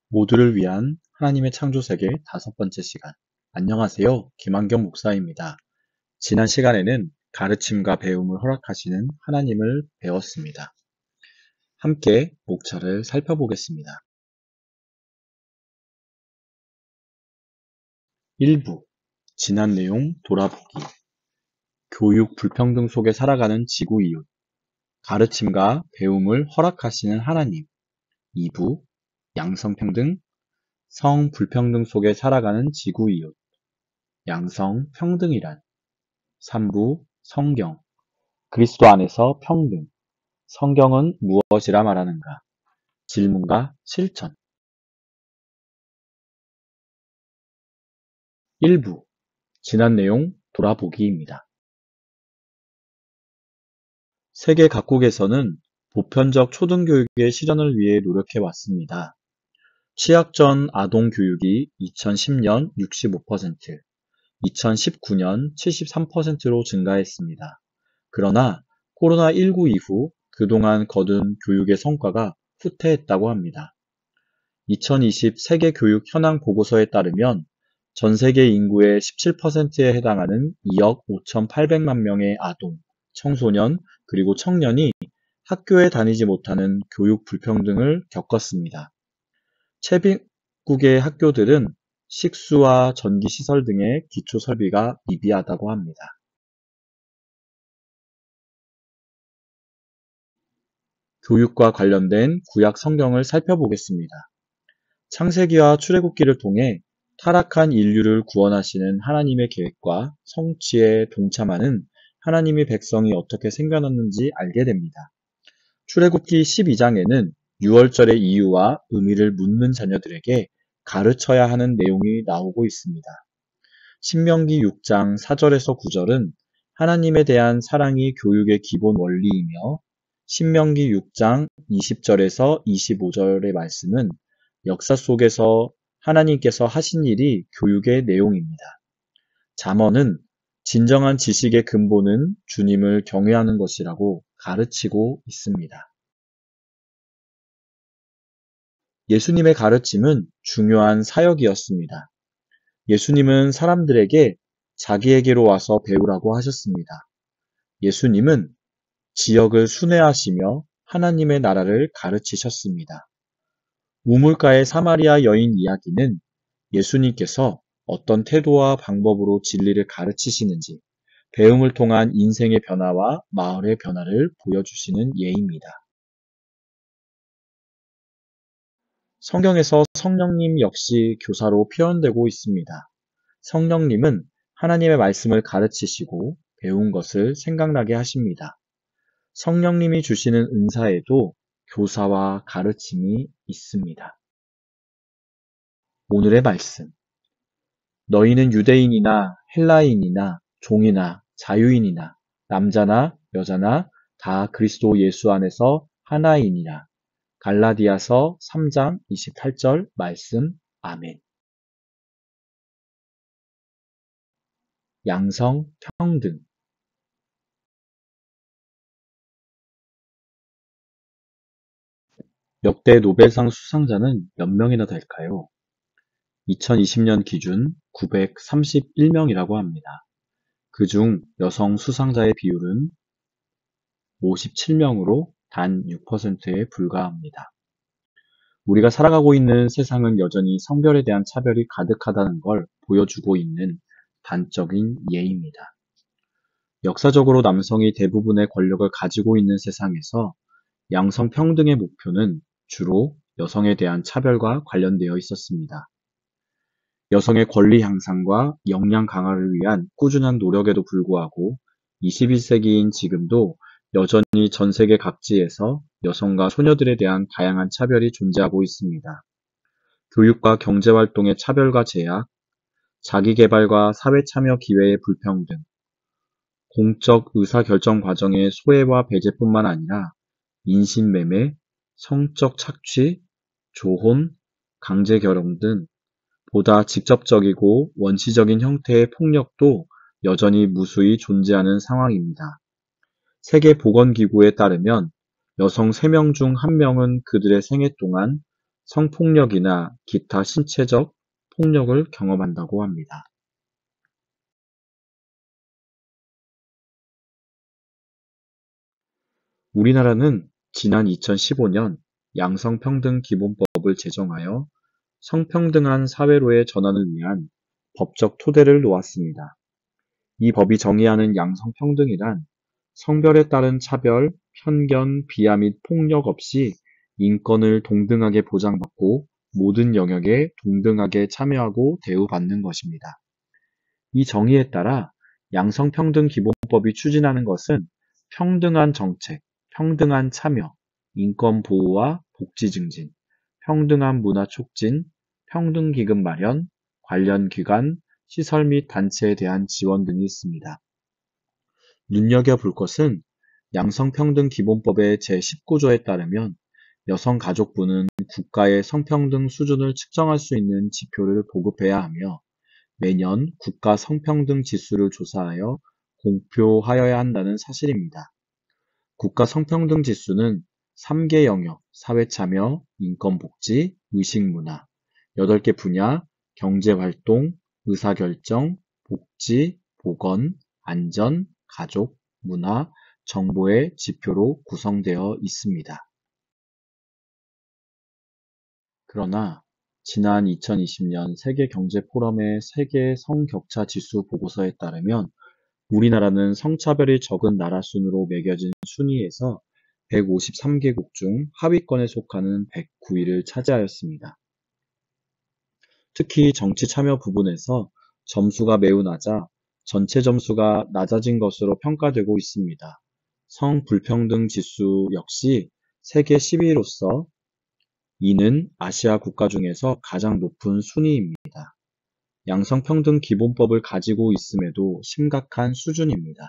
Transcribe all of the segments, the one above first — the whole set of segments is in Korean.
모두를 위한 하나님의 창조세계 5번째 시간. 안녕하세요. 김한경 목사입니다. 지난 시간에는 가르침과 배움을 허락하시는 하나님을 배웠습니다. 함께 목차를 살펴보겠습니다. 1부. 지난 내용 돌아보기. 교육 불평등 속에 살아가는 지구 이웃. 가르침과 배움을 허락하시는 하나님. 2부. 양성평등. 성 불평등 속에 살아가는 지구 이웃. 양성평등이란. 3부 성경, 그리스도 안에서 평등, 성경은 무엇이라 말하는가? 질문과 실천. 1부, 지난 내용 돌아보기입니다. 세계 각국에서는 보편적 초등교육의 실현을 위해 노력해 왔습니다. 취학 전 아동 교육이 2010년 65%, 2019년 73%로 증가했습니다. 그러나 코로나19 이후 그동안 거둔 교육의 성과가 후퇴했다고 합니다. 2020 세계 교육 현황 보고서에 따르면 전 세계 인구의 17%에 해당하는 2억 5,800만 명의 아동, 청소년, 그리고 청년이 학교에 다니지 못하는 교육 불평등을 겪었습니다. 최빈국의 학교들은 식수와 전기시설 등의 기초 설비가 미비하다고 합니다. 교육과 관련된 구약 성경을 살펴보겠습니다. 창세기와 출애굽기를 통해 타락한 인류를 구원하시는 하나님의 계획과 성취에 동참하는 하나님의 백성이 어떻게 생겨났는지 알게 됩니다. 출애굽기 12장에는 유월절의 이유와 의미를 묻는 자녀들에게 가르쳐야 하는 내용이 나오고 있습니다. 신명기 6장 4절에서 9절은 하나님에 대한 사랑이 교육의 기본 원리이며 신명기 6장 20절에서 25절의 말씀은 역사 속에서 하나님께서 하신 일이 교육의 내용입니다. 잠언은 진정한 지식의 근본은 주님을 경외하는 것이라고 가르치고 있습니다. 예수님의 가르침은 중요한 사역이었습니다. 예수님은 사람들에게 자기에게로 와서 배우라고 하셨습니다. 예수님은 지역을 순회하시며 하나님의 나라를 가르치셨습니다. 우물가의 사마리아 여인 이야기는 예수님께서 어떤 태도와 방법으로 진리를 가르치시는지 배움을 통한 인생의 변화와 마을의 변화를 보여주시는 예입니다. 성경에서 성령님 역시 교사로 표현되고 있습니다. 성령님은 하나님의 말씀을 가르치시고 배운 것을 생각나게 하십니다. 성령님이 주시는 은사에도 교사와 가르침이 있습니다. 오늘의 말씀. 너희는 유대인이나 헬라인이나 종이나 자유인이나 남자나 여자나 다 그리스도 예수 안에서 하나이니라. 갈라디아서 3장 28절 말씀. 아멘. 양성 평등. 역대 노벨상 수상자는 몇 명이나 될까요? 2020년 기준 931명이라고 합니다. 그중 여성 수상자의 비율은 57명으로 단 6%에 불과합니다. 우리가 살아가고 있는 세상은 여전히 성별에 대한 차별이 가득하다는 걸 보여주고 있는 단적인 예입니다. 역사적으로 남성이 대부분의 권력을 가지고 있는 세상에서 양성평등의 목표는 주로 여성에 대한 차별과 관련되어 있었습니다. 여성의 권리 향상과 역량 강화를 위한 꾸준한 노력에도 불구하고 21세기인 지금도 여전히 전 세계 각지에서 여성과 소녀들에 대한 다양한 차별이 존재하고 있습니다. 교육과 경제활동의 차별과 제약, 자기개발과 사회참여 기회의 불평등, 공적 의사결정 과정의 소외와 배제뿐만 아니라 인신매매, 성적 착취, 조혼, 강제결혼 등 보다 직접적이고 원시적인 형태의 폭력도 여전히 무수히 존재하는 상황입니다. 세계보건기구에 따르면 여성 3명 중 1명은 그들의 생애 동안 성폭력이나 기타 신체적 폭력을 경험한다고 합니다. 우리나라는 지난 2015년 양성평등기본법을 제정하여 성평등한 사회로의 전환을 위한 법적 토대를 놓았습니다. 이 법이 정의하는 양성평등이란 성별에 따른 차별, 편견, 비하 및 폭력 없이 인권을 동등하게 보장받고 모든 영역에 동등하게 참여하고 대우받는 것입니다. 이 정의에 따라 양성평등기본법이 추진하는 것은 평등한 정책, 평등한 참여, 인권 보호와 복지 증진, 평등한 문화 촉진, 평등기금 마련, 관련 기관, 시설 및 단체에 대한 지원 등이 있습니다. 눈여겨볼 것은 양성평등기본법의 제19조에 따르면 여성가족부는 국가의 성평등 수준을 측정할 수 있는 지표를 보급해야 하며 매년 국가 성평등 지수를 조사하여 공표하여야 한다는 사실입니다. 국가 성평등 지수는 3개 영역, 사회참여, 인권복지, 의식문화, 8개 분야, 경제활동, 의사결정, 복지, 보건, 안전, 가족, 문화, 정보의 지표로 구성되어 있습니다. 그러나 지난 2020년 세계경제포럼의 세계 성격차 지수 보고서에 따르면 우리나라는 성차별이 적은 나라 순으로 매겨진 순위에서 153개국 중 하위권에 속하는 109위를 차지하였습니다. 특히 정치 참여 부분에서 점수가 매우 낮아 전체 점수가 낮아진 것으로 평가되고 있습니다. 성불평등 지수 역시 세계 10위로서 이는 아시아 국가 중에서 가장 높은 순위입니다. 양성평등 기본법을 가지고 있음에도 심각한 수준입니다.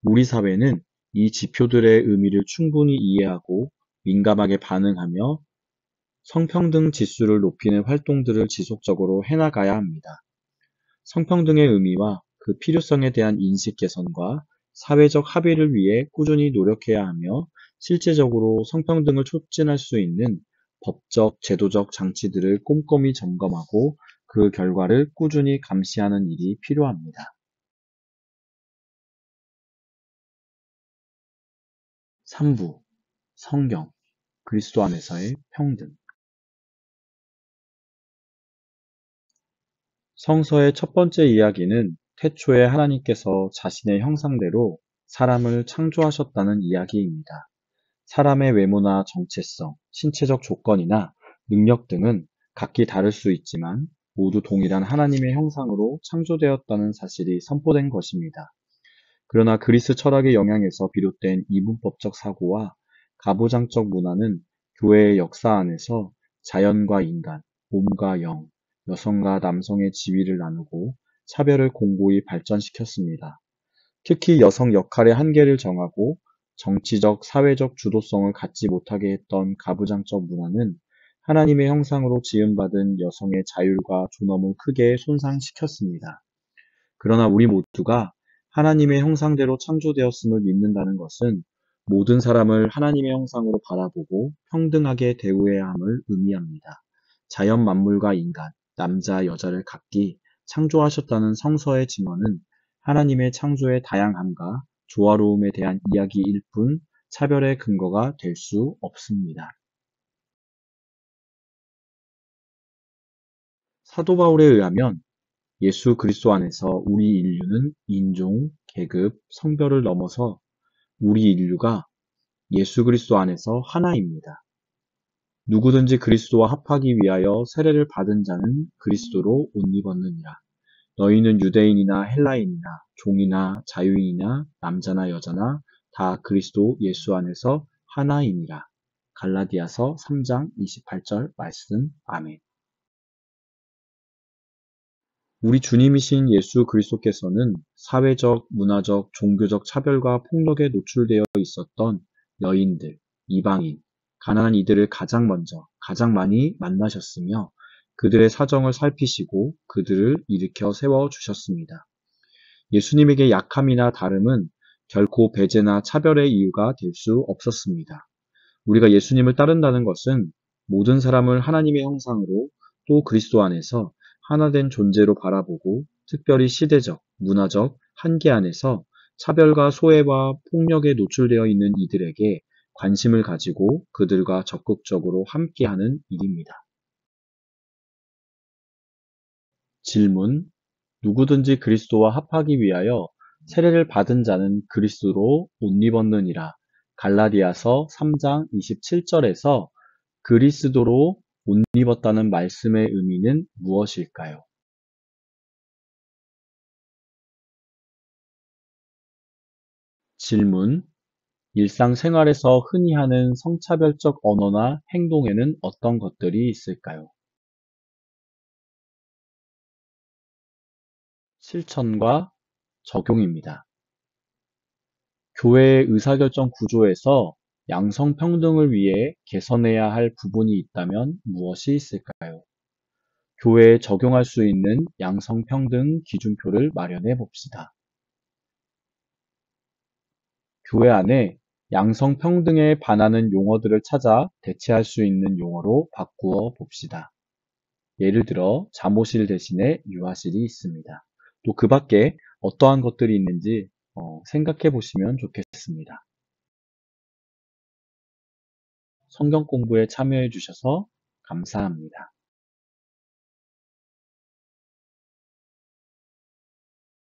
우리 사회는 이 지표들의 의미를 충분히 이해하고 민감하게 반응하며 성평등 지수를 높이는 활동들을 지속적으로 해나가야 합니다. 성평등의 의미와 그 필요성에 대한 인식 개선과 사회적 합의를 위해 꾸준히 노력해야 하며 실제적으로 성평등을 촉진할 수 있는 법적, 제도적 장치들을 꼼꼼히 점검하고 그 결과를 꾸준히 감시하는 일이 필요합니다. 3부 성경, 그리스도 안에서의 평등. 성서의 첫 번째 이야기는 태초에 하나님께서 자신의 형상대로 사람을 창조하셨다는 이야기입니다. 사람의 외모나 정체성, 신체적 조건이나 능력 등은 각기 다를 수 있지만 모두 동일한 하나님의 형상으로 창조되었다는 사실이 선포된 것입니다. 그러나 그리스 철학의 영향에서 비롯된 이분법적 사고와 가부장적 문화는 교회의 역사 안에서 자연과 인간, 몸과 영, 여성과 남성의 지위를 나누고 차별을 공고히 발전시켰습니다. 특히 여성 역할의 한계를 정하고 정치적, 사회적 주도성을 갖지 못하게 했던 가부장적 문화는 하나님의 형상으로 지음받은 여성의 자율과 존엄을 크게 손상시켰습니다. 그러나 우리 모두가 하나님의 형상대로 창조되었음을 믿는다는 것은 모든 사람을 하나님의 형상으로 바라보고 평등하게 대우해야 함을 의미합니다. 자연 만물과 인간, 남자, 여자를 각기 창조하셨다는 성서의 증언은 하나님의 창조의 다양함과 조화로움에 대한 이야기일 뿐 차별의 근거가 될 수 없습니다. 사도 바울에 의하면 예수 그리스도 안에서 우리 인류는 인종, 계급, 성별을 넘어서 우리 인류가 예수 그리스도 안에서 하나입니다. 누구든지 그리스도와 합하기 위하여 세례를 받은 자는 그리스도로 옷 입었느니라. 너희는 유대인이나 헬라인이나 종이나 자유인이나 남자나 여자나 다 그리스도 예수 안에서 하나이니라. 갈라디아서 3장 28절 말씀. 아멘. 우리 주님이신 예수 그리스도께서는 사회적, 문화적, 종교적 차별과 폭력에 노출되어 있었던 여인들, 이방인, 가난한 이들을 가장 먼저, 가장 많이 만나셨으며 그들의 사정을 살피시고 그들을 일으켜 세워주셨습니다. 예수님에게 약함이나 다름은 결코 배제나 차별의 이유가 될 수 없었습니다. 우리가 예수님을 따른다는 것은 모든 사람을 하나님의 형상으로 또 그리스도 안에서 하나된 존재로 바라보고 특별히 시대적, 문화적 한계 안에서 차별과 소외와 폭력에 노출되어 있는 이들에게 관심을 가지고 그들과 적극적으로 함께하는 일입니다. 질문: 누구든지 그리스도와 합하기 위하여 세례를 받은 자는 그리스도로 옷 입었느니라. 갈라디아서 3장 27절에서 그리스도로 옷 입었다는 말씀의 의미는 무엇일까요? 질문: 일상생활에서 흔히 하는 성차별적 언어나 행동에는 어떤 것들이 있을까요? 실천과 적용입니다. 교회의 의사결정 구조에서 양성평등을 위해 개선해야 할 부분이 있다면 무엇이 있을까요? 교회에 적용할 수 있는 양성평등 기준표를 마련해 봅시다. 교회 안에 양성평등에 반하는 용어들을 찾아 대체할 수 있는 용어로 바꾸어 봅시다. 예를 들어 잠옷실 대신에 유아실이 있습니다. 또 그 밖에 어떠한 것들이 있는지 생각해 보시면 좋겠습니다. 성경 공부에 참여해 주셔서 감사합니다.